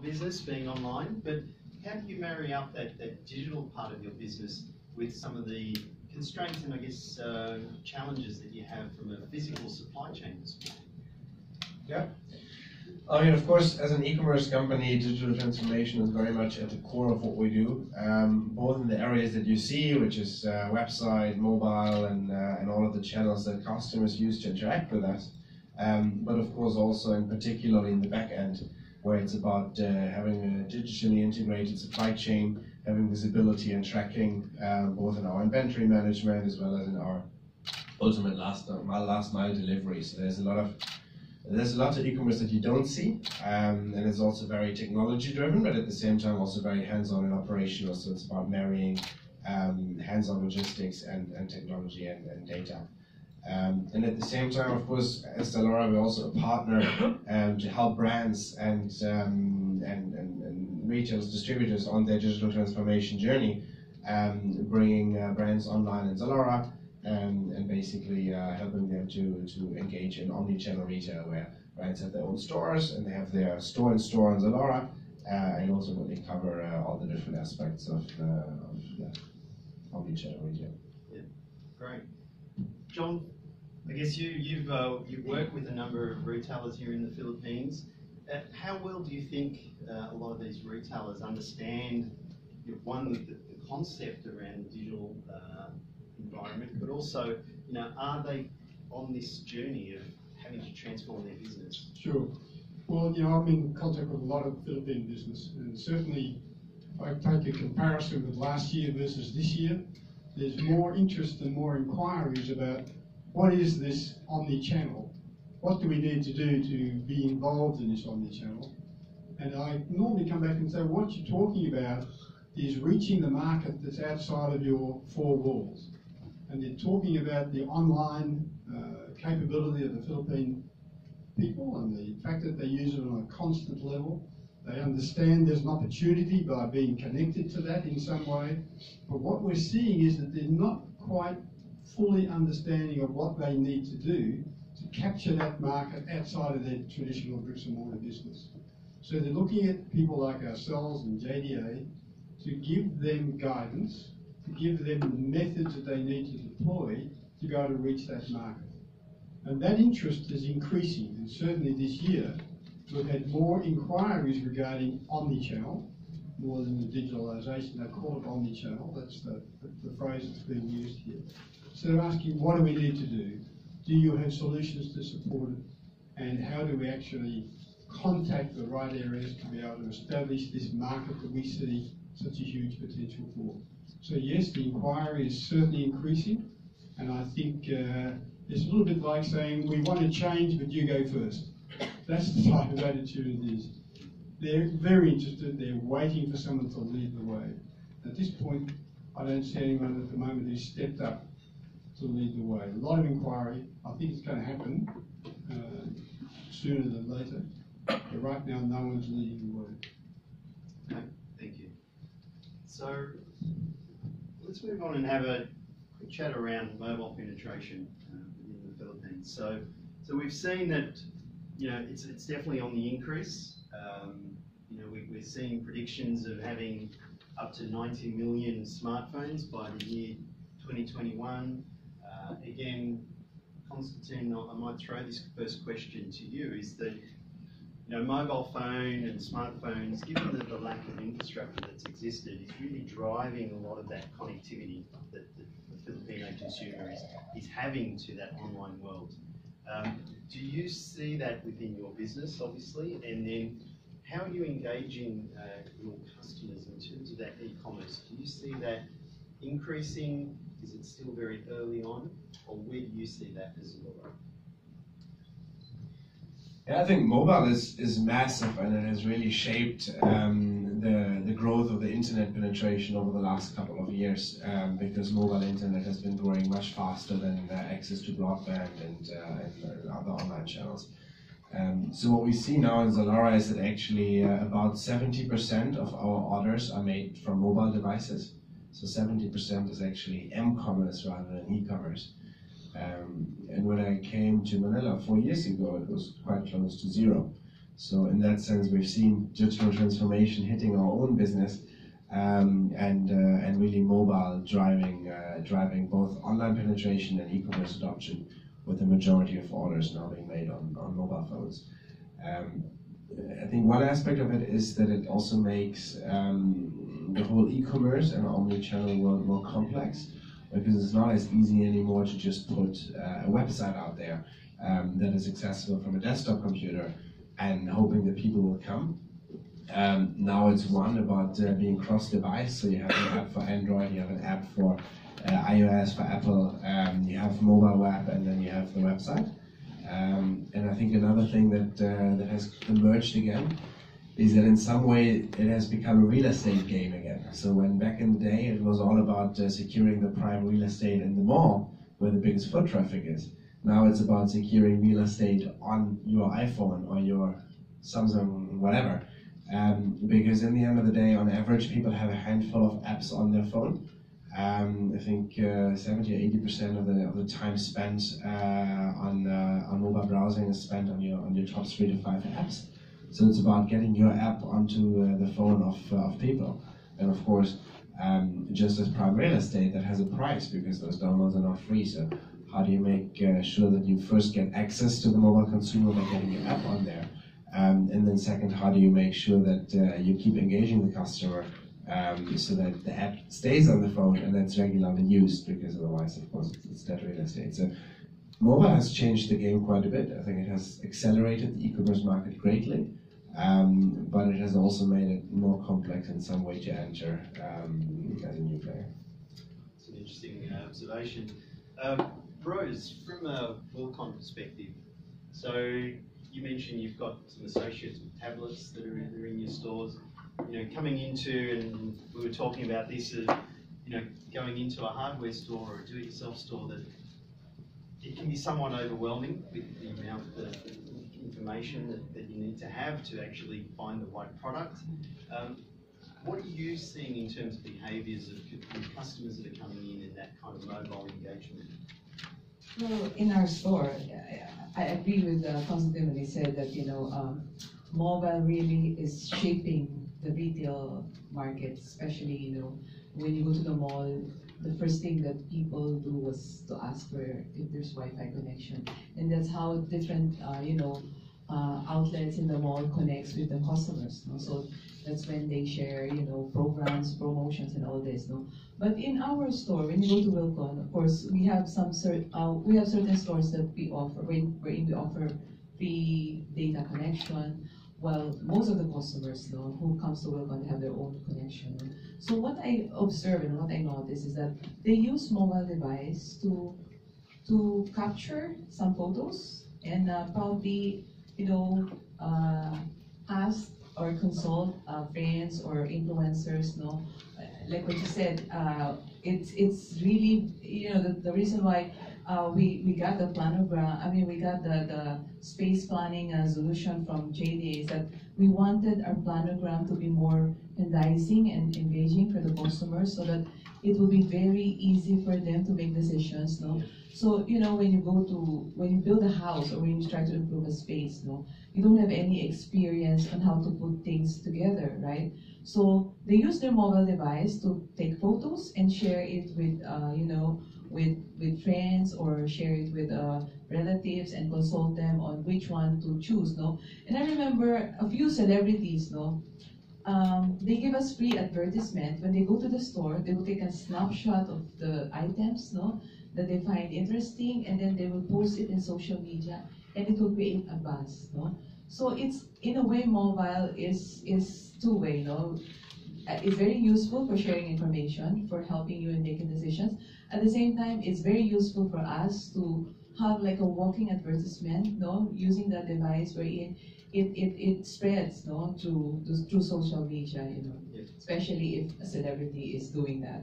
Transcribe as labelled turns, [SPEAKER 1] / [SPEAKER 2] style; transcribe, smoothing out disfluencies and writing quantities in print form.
[SPEAKER 1] business being online, but how do you marry up that digital part of your business with some of the constraints and I guess challenges that you have from a physical supply chain perspective?
[SPEAKER 2] Yeah. I mean, of course, as an e-commerce company, digital transformation is very much at the core of what we do, both in the areas that you see, which is website, mobile, and all of the channels that customers use to interact with us, but of course also in particularly in the back end, where it's about having a digitally integrated supply chain, having visibility and tracking, both in our inventory management as well as in our ultimate last mile delivery. So there's a lot of e-commerce that you don't see, and it's also very technology driven, but at the same time also very hands-on and operational. So it's about marrying hands-on logistics and technology and data. And at the same time, of course, as Zalora, we're also a partner to help brands and retailers, distributors on their digital transformation journey, bringing brands online in Zalora, and basically helping them to engage in omni-channel retail, where brands have their own stores and they have their store-in-store on Zalora, and ultimately cover all the different aspects of omni-channel retail.
[SPEAKER 1] Yeah, great. John, I guess you've worked with a number of retailers here in the Philippines. How well do you think a lot of these retailers understand, one, the concept around the digital environment, but also, are they on this journey of having to transform their business?
[SPEAKER 3] Sure. Well, I'm in contact with a lot of Philippine business, and certainly if I take a comparison with last year versus this year, there's more interest and more inquiries about what is this omni-channel? What do we need to do to be involved in this omni-channel? And I normally come back and say, what you're talking about is reaching the market that's outside of your four walls. And they're talking about the online capability of the Philippine people and the fact that they use it on a constant level. They understand there's an opportunity by being connected to that in some way. But what we're seeing is that they're not quite fully understanding of what they need to do to capture that market outside of their traditional bricks and mortar business. So they're looking at people like ourselves and JDA to give them guidance, to give them the methods that they need to deploy to be able to reach that market. And that interest is increasing, and certainly this year we've had more inquiries regarding omni-channel, more than the digitalisation. They call it omni-channel, that's the phrase that's being used here. So they're asking, what do we need to do? Do you have solutions to support it? And how do we actually contact the right areas to be able to establish this market that we see such a huge potential for? So yes, the inquiry is certainly increasing, and I think it's a little bit like saying, we want to change, but you go first. That's the type of attitude it is. They're very interested, they're waiting for someone to lead the way. At this point, I don't see anyone at the moment who's stepped up to lead the way. A lot of inquiry. I think it's going to happen sooner than later, but right now no one's leading the way.
[SPEAKER 1] Okay, thank you. So let's move on and have a quick chat around mobile penetration within the Philippines. So we've seen that it's definitely on the increase. We're seeing predictions of having up to 90 million smartphones by the year 2021. Again, Constantine, I might throw this first question to you, is that mobile phone and smartphones, given the lack of infrastructure that's existed, is really driving a lot of that connectivity that the Filipino consumer is having to that online world. Do you see that within your business, obviously, and then how are you engaging your customers in terms of that e-commerce? Do you see that increasing? Is it still very early on, or where do you see that as well?
[SPEAKER 2] Yeah, I think mobile is massive, and it has really shaped the growth of the internet penetration over the last couple of years, because mobile internet has been growing much faster than access to broadband and other online channels. So what we see now in Zalora is that actually about 70% of our orders are made from mobile devices. So 70% is actually m-commerce rather than e-commerce. And when I came to Manila 4 years ago, it was quite close to zero. So in that sense, we've seen digital transformation hitting our own business, and really mobile driving both online penetration and e-commerce adoption, with the majority of orders now being made on mobile phones. I think one aspect of it is that it also makes the whole e-commerce and omni-channel world more complex, because it's not as easy anymore to just put a website out there that is accessible from a desktop computer and hoping that people will come. Now it's one about being cross-device, so you have an app for Android, you have an app for iOS, for Apple, you have mobile web, and then you have the website. And I think another thing that has emerged again is that in some way it has become a real estate game again. So when back in the day it was all about securing the prime real estate in the mall where the biggest foot traffic is, now it's about securing real estate on your iPhone or your Samsung, whatever. Because in the end of the day, on average, people have a handful of apps on their phone. I think 70 or 80% of the time spent on mobile browsing is spent on your top 3 to 5 apps. So it's about getting your app onto the phone of people. And of course, just as prime real estate, that has a price because those downloads are not free. So how do you make sure that you first get access to the mobile consumer by getting your app on there? And then second, how do you make sure that you keep engaging the customer so that the app stays on the phone and that's regularly used, because otherwise, of course, it's dead real estate. So mobile has changed the game quite a bit. I think it has accelerated the e-commerce market greatly, but it has also made it more complex in some way to enter as a new player.
[SPEAKER 1] It's an interesting observation. Rose, from a Wilcon perspective, so you mentioned you've got some associates with tablets that are in your stores. You know, coming into, and we were talking about this, going into a hardware store or a do-it-yourself store, that it can be somewhat overwhelming with the amount of information that you need to have to actually find the right product. What are you seeing in terms of behaviours of customers that are coming in that kind of mobile engagement?
[SPEAKER 4] Well, in our store, I agree with Constantine when he said that mobile really is shaping the retail market, especially when you go to the mall. The first thing that people do was to ask if there's Wi-Fi connection, and that's how different outlets in the mall connects with the customers. So that's when they share programs, promotions, and all this. But in our store, when you go to Wilcon, of course, we have certain stores that we offer wherein we offer free data connection. Well, most of the customers who comes to Wilcon, they have their own connection. So what I observe and what I notice is that they use mobile device to capture some photos and probably ask or consult friends or influencers. Like what you said, it's really the reason why we got the planogram. We got the space planning solution from JDA, is that we wanted our planogram to be more enticing and engaging for the customers, so that it will be very easy for them to make decisions. So when you build a house or when you try to improve a space, you don't have any experience on how to put things together, right? So they use their mobile device to take photos and share it with with friends, or share it with relatives and consult them on which one to choose. And I remember a few celebrities. They give us free advertisement. When they go to the store, they will take a snapshot of the items that they find interesting, and then they will post it in social media, and it will create a buzz. So it's, in a way, mobile is two-way. It's very useful for sharing information, for helping you in making decisions. At the same time, it's very useful for us to have like a walking advertisement, using that device wherein it spreads through social media,
[SPEAKER 1] Yes.
[SPEAKER 4] especially if a celebrity is doing that.